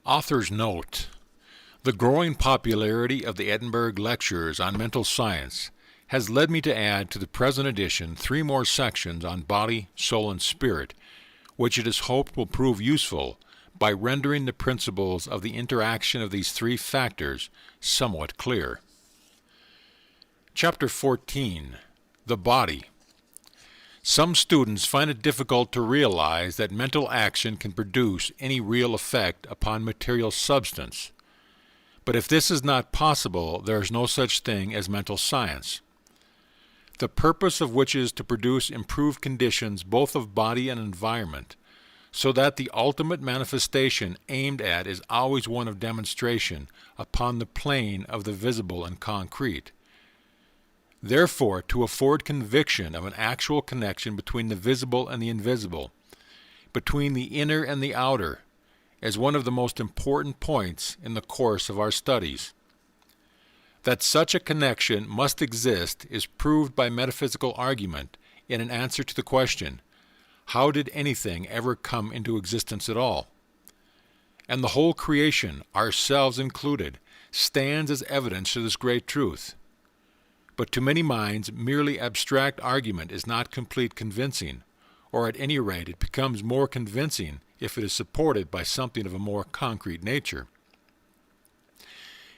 Author's note: the growing popularity of the Edinburgh lectures on mental science has led me to add to the present edition 3 more sections on body, soul, and spirit, which it is hoped will prove useful by rendering the principles of the interaction of these 3 factors somewhat clear. Chapter 14. The Body. Some students find it difficult to realize that mental action can produce any real effect upon material substance. But if this is not possible, there is no such thing as mental science, the purpose of which is to produce improved conditions both of body and environment, so that the ultimate manifestation aimed at is always one of demonstration upon the plane of the visible and concrete. Therefore, to afford conviction of an actual connection between the visible and the invisible, between the inner and the outer, is one of the most important points in the course of our studies. That such a connection must exist is proved by metaphysical argument in an answer to the question, how did anything ever come into existence at all? And the whole creation, ourselves included, stands as evidence to this great truth. But to many minds, merely abstract argument is not complete convincing, or at any rate it becomes more convincing if it is supported by something of a more concrete nature.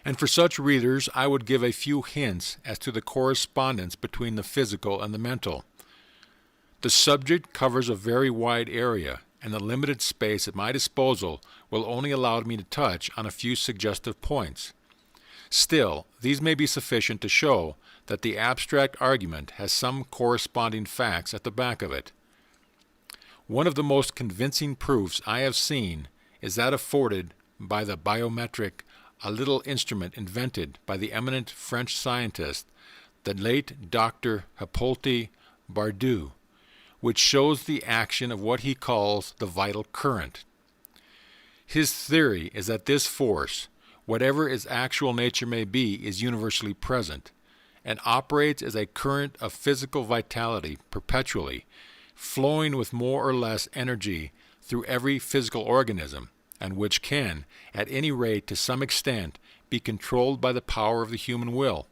And for such readers, I would give a few hints as to the correspondence between the physical and the mental. The subject covers a very wide area, and the limited space at my disposal will only allow me to touch on a few suggestive points. Still, these may be sufficient to show that the abstract argument has some corresponding facts at the back of it. One of the most convincing proofs I have seen is that afforded by the biometric, a little instrument invented by the eminent French scientist, the late Dr. Hippolyte Bardou, which shows the action of what he calls the vital current. His theory is that this force, whatever its actual nature may be, is universally present, and operates as a current of physical vitality perpetually, flowing with more or less energy through every physical organism, and which can, at any rate to some extent, be controlled by the power of the human will.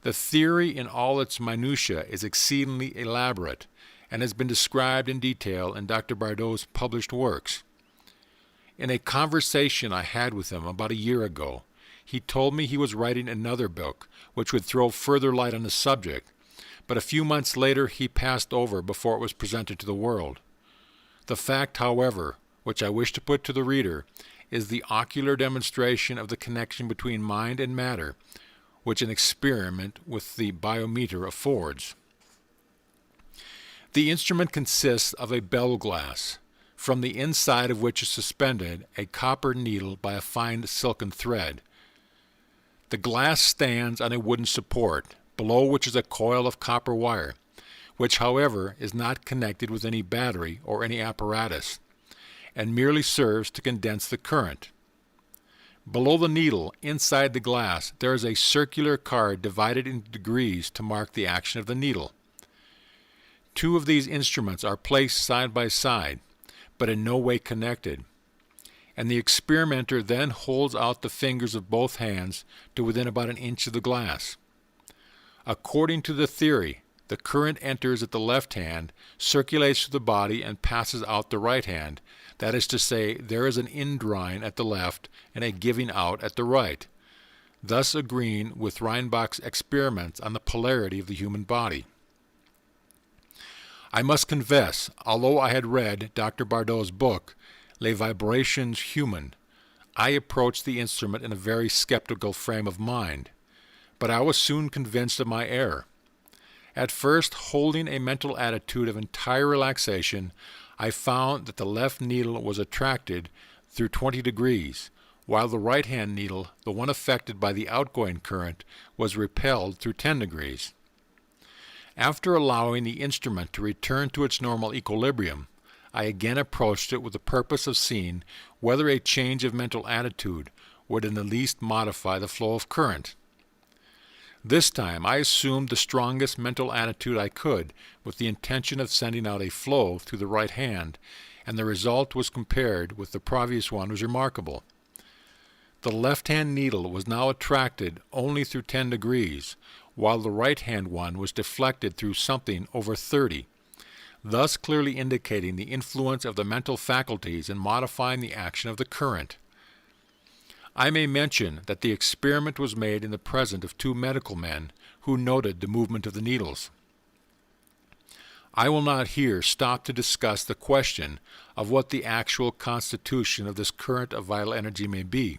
The theory in all its minutiae is exceedingly elaborate, and has been described in detail in Dr. Bardou's published works. In a conversation I had with him about a year ago, he told me he was writing another book which would throw further light on the subject, but a few months later he passed over before it was presented to the world. The fact, however, which I wish to put to the reader, is the ocular demonstration of the connection between mind and matter, which an experiment with the biometer affords. The instrument consists of a bell glass, from the inside of which is suspended a copper needle by a fine silken thread. The glass stands on a wooden support, below which is a coil of copper wire, which, however, is not connected with any battery or any apparatus, and merely serves to condense the current. Below the needle, inside the glass, there is a circular card divided into degrees to mark the action of the needle. 2 of these instruments are placed side by side, but in no way connected, and the experimenter then holds out the fingers of both hands to within about an inch of the glass. According to the theory, the current enters at the left hand, circulates through the body, and passes out the right hand. That is to say, there is an indrawing at the left and a giving out at the right, thus agreeing with Reinbach's experiments on the polarity of the human body. I must confess, although I had read Dr. Bardou's book, Les Vibrations Humaines, I approached the instrument in a very skeptical frame of mind, but I was soon convinced of my error. At first, holding a mental attitude of entire relaxation, I found that the left needle was attracted through 20 degrees, while the right-hand needle, the one affected by the outgoing current, was repelled through 10 degrees. After allowing the instrument to return to its normal equilibrium, I again approached it with the purpose of seeing whether a change of mental attitude would in the least modify the flow of current. This time I assumed the strongest mental attitude I could with the intention of sending out a flow through the right hand, and the result was compared with the previous one was remarkable. The left-hand needle was now attracted only through 10 degrees, while the right-hand one was deflected through something over 30, thus clearly indicating the influence of the mental faculties in modifying the action of the current. I may mention that the experiment was made in the presence of 2 medical men who noted the movement of the needles. I will not here stop to discuss the question of what the actual constitution of this current of vital energy may be.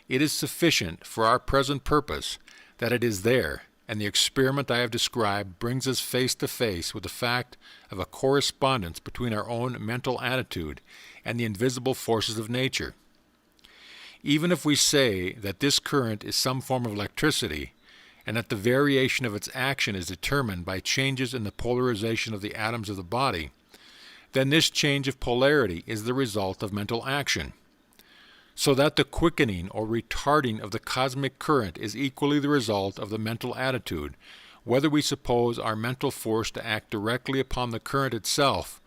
It is sufficient for our present purpose that it is there, and the experiment I have described brings us face to face with the fact of a correspondence between our own mental attitude and the invisible forces of nature. Even if we say that this current is some form of electricity, and that the variation of its action is determined by changes in the polarization of the atoms of the body, then this change of polarity is the result of mental action. So that the quickening or retarding of the cosmic current is equally the result of the mental attitude, whether we suppose our mental force to act directly upon the current itself,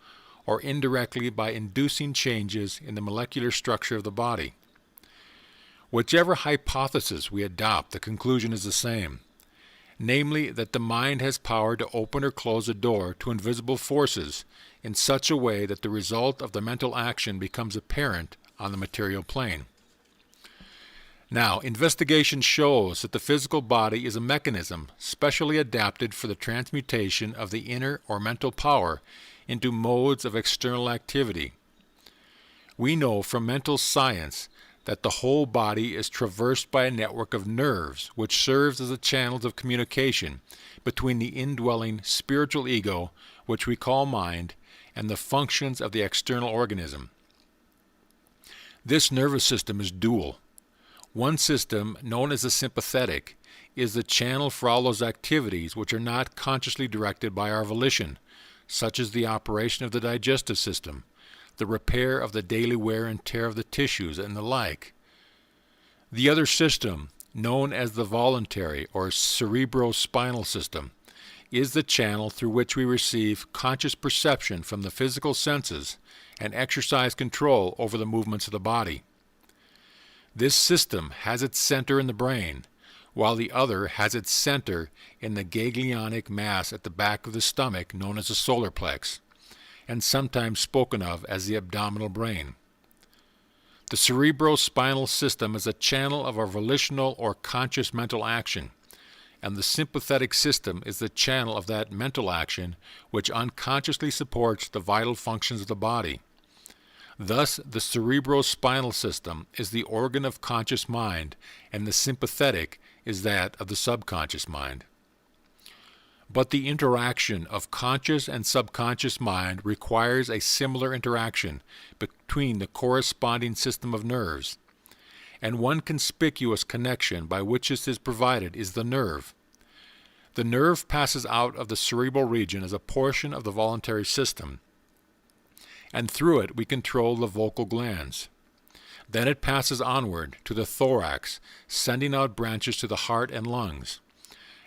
or indirectly by inducing changes in the molecular structure of the body. Whichever hypothesis we adopt, the conclusion is the same, namely that the mind has power to open or close a door to invisible forces in such a way that the result of the mental action becomes apparent on the material plane. Now, investigation shows that the physical body is a mechanism specially adapted for the transmutation of the inner or mental power into modes of external activity. We know from mental science that the whole body is traversed by a network of nerves which serves as the channels of communication between the indwelling spiritual ego, which we call mind, and the functions of the external organism. This nervous system is dual. One system, known as the sympathetic, is the channel for all those activities which are not consciously directed by our volition, such as the operation of the digestive system, the repair of the daily wear and tear of the tissues, and the like. The other system, known as the voluntary or cerebrospinal system, is the channel through which we receive conscious perception from the physical senses and exercise control over the movements of the body. This system has its center in the brain, while the other has its center in the ganglionic mass at the back of the stomach known as the solar plex, and sometimes spoken of as the abdominal brain. The cerebrospinal system is a channel of our volitional or conscious mental action, and the sympathetic system is the channel of that mental action which unconsciously supports the vital functions of the body. Thus, the cerebrospinal system is the organ of conscious mind, and the sympathetic is that of the subconscious mind. But the interaction of conscious and subconscious mind requires a similar interaction between the corresponding system of nerves, and one conspicuous connection by which this is provided is the nerve. The nerve passes out of the cerebral region as a portion of the voluntary system, and through it we control the vocal glands. Then it passes onward to the thorax, sending out branches to the heart and lungs,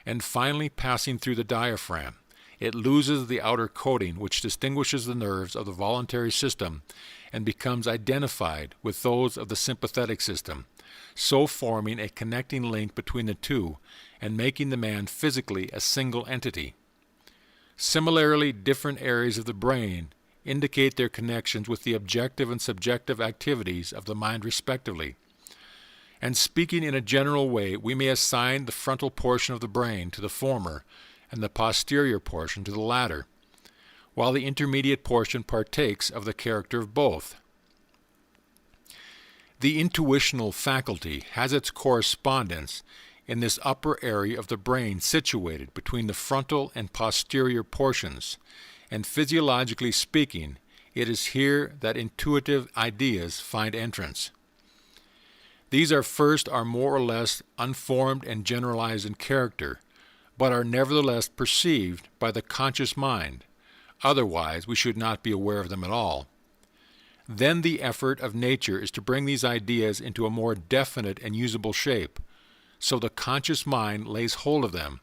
and finally passing through the diaphragm. It loses the outer coating which distinguishes the nerves of the voluntary system and becomes identified with those of the sympathetic system, so forming a connecting link between the two and making the man physically a single entity. Similarly, different areas of the brain indicate their connections with the objective and subjective activities of the mind respectively. And speaking in a general way, we may assign the frontal portion of the brain to the former and the posterior portion to the latter, while the intermediate portion partakes of the character of both. The intuitional faculty has its correspondence in this upper area of the brain situated between the frontal and posterior portions, and physiologically speaking, it is here that intuitive ideas find entrance. These are more or less unformed and generalized in character, but are nevertheless perceived by the conscious mind. Otherwise, we should not be aware of them at all. Then the effort of nature is to bring these ideas into a more definite and usable shape, so the conscious mind lays hold of them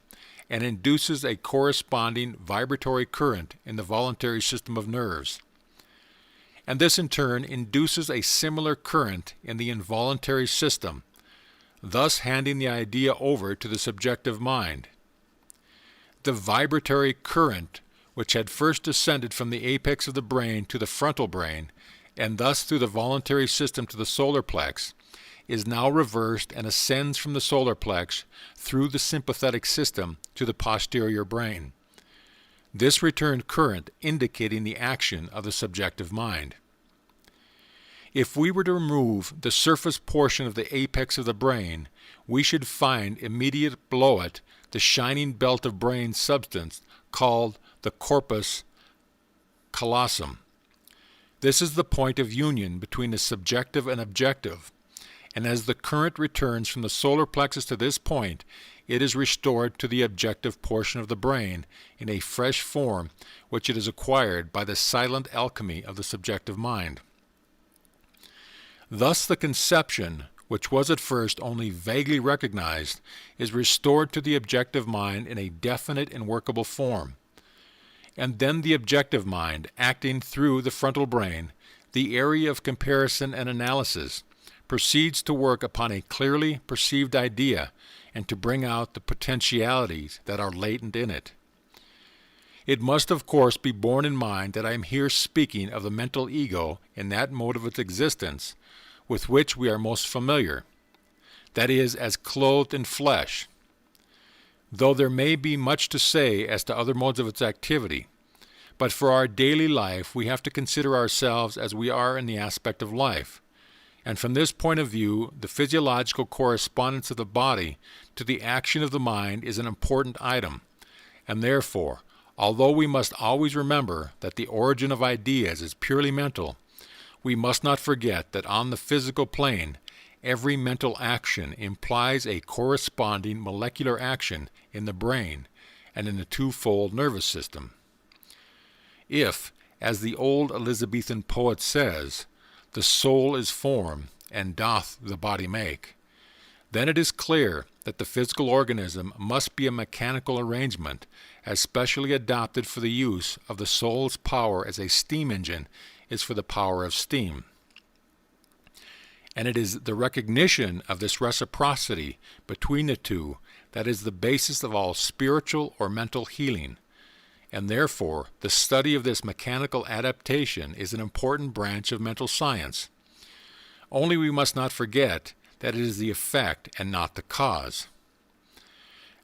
and induces a corresponding vibratory current in the voluntary system of nerves. and this in turn induces a similar current in the involuntary system, thus handing the idea over to the subjective mind. The vibratory current, which had first descended from the apex of the brain to the frontal brain, and thus through the voluntary system to the solar plex, is now reversed and ascends from the solar plex through the sympathetic system to the posterior brain. This returned current indicating the action of the subjective mind. If we were to remove the surface portion of the apex of the brain, we should find immediate below it the shining belt of brain substance called the corpus callosum. This is the point of union between the subjective and objective, and as the current returns from the solar plexus to this point, it is restored to the objective portion of the brain in a fresh form which it has acquired by the silent alchemy of the subjective mind. Thus the conception, which was at first only vaguely recognized, is restored to the objective mind in a definite and workable form. And then the objective mind, acting through the frontal brain, the area of comparison and analysis, proceeds to work upon a clearly perceived idea and to bring out the potentialities that are latent in it. It must, of course, be borne in mind that I am here speaking of the mental ego in that mode of its existence with which we are most familiar, that is, as clothed in flesh, though there may be much to say as to other modes of its activity. But for our daily life we have to consider ourselves as we are in the aspect of life, and from this point of view the physiological correspondence of the body to the action of the mind is an important item, and therefore, although we must always remember that the origin of ideas is purely mental, we must not forget that on the physical plane every mental action implies a corresponding molecular action in the brain and in the twofold nervous system. If, as the old Elizabethan poet says, the soul is form, and doth the body make, then it is clear that the physical organism must be a mechanical arrangement, as specially adapted for the use of the soul's power as a steam engine is for the power of steam. And it is the recognition of this reciprocity between the two that is the basis of all spiritual or mental healing, and therefore the study of this mechanical adaptation is an important branch of mental science. Only we must not forget that it is the effect and not the cause.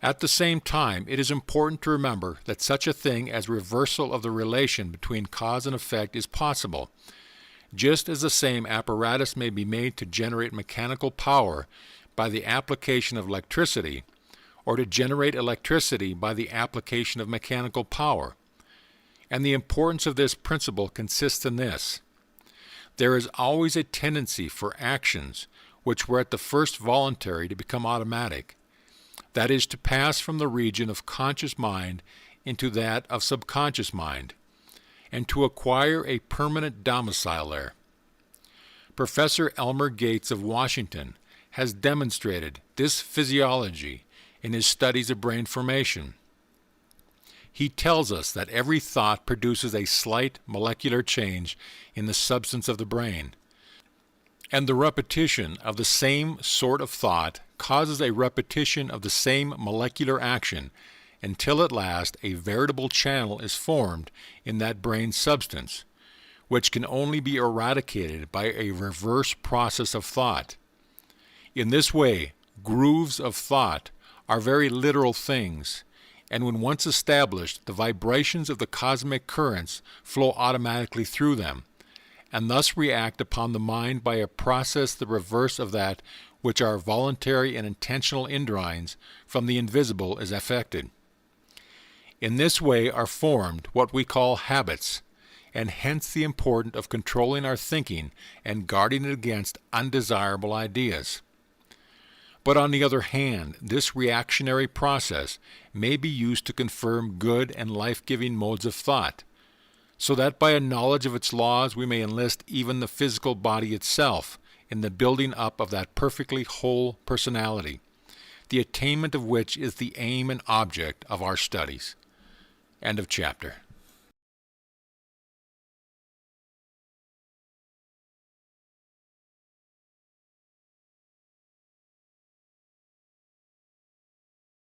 At the same time, it is important to remember that such a thing as reversal of the relation between cause and effect is possible, just as the same apparatus may be made to generate mechanical power by the application of electricity, or to generate electricity by the application of mechanical power. And the importance of this principle consists in this: there is always a tendency for actions which were at the first voluntary to become automatic, that is, to pass from the region of conscious mind into that of subconscious mind, and to acquire a permanent domicile there. Professor Elmer Gates of Washington has demonstrated this physiology in his studies of brain formation. He tells us that every thought produces a slight molecular change in the substance of the brain, and the repetition of the same sort of thought causes a repetition of the same molecular action until at last a veritable channel is formed in that brain substance, which can only be eradicated by a reverse process of thought. In this way, grooves of thought are very literal things, and when once established, the vibrations of the cosmic currents flow automatically through them, and thus react upon the mind by a process the reverse of that which our voluntary and intentional indrawings from the invisible is affected. In this way are formed what we call habits, and hence the importance of controlling our thinking and guarding it against undesirable ideas. But on the other hand, this reactionary process may be used to confirm good and life-giving modes of thought, so that by a knowledge of its laws we may enlist even the physical body itself in the building up of that perfectly whole personality, the attainment of which is the aim and object of our studies. End of chapter.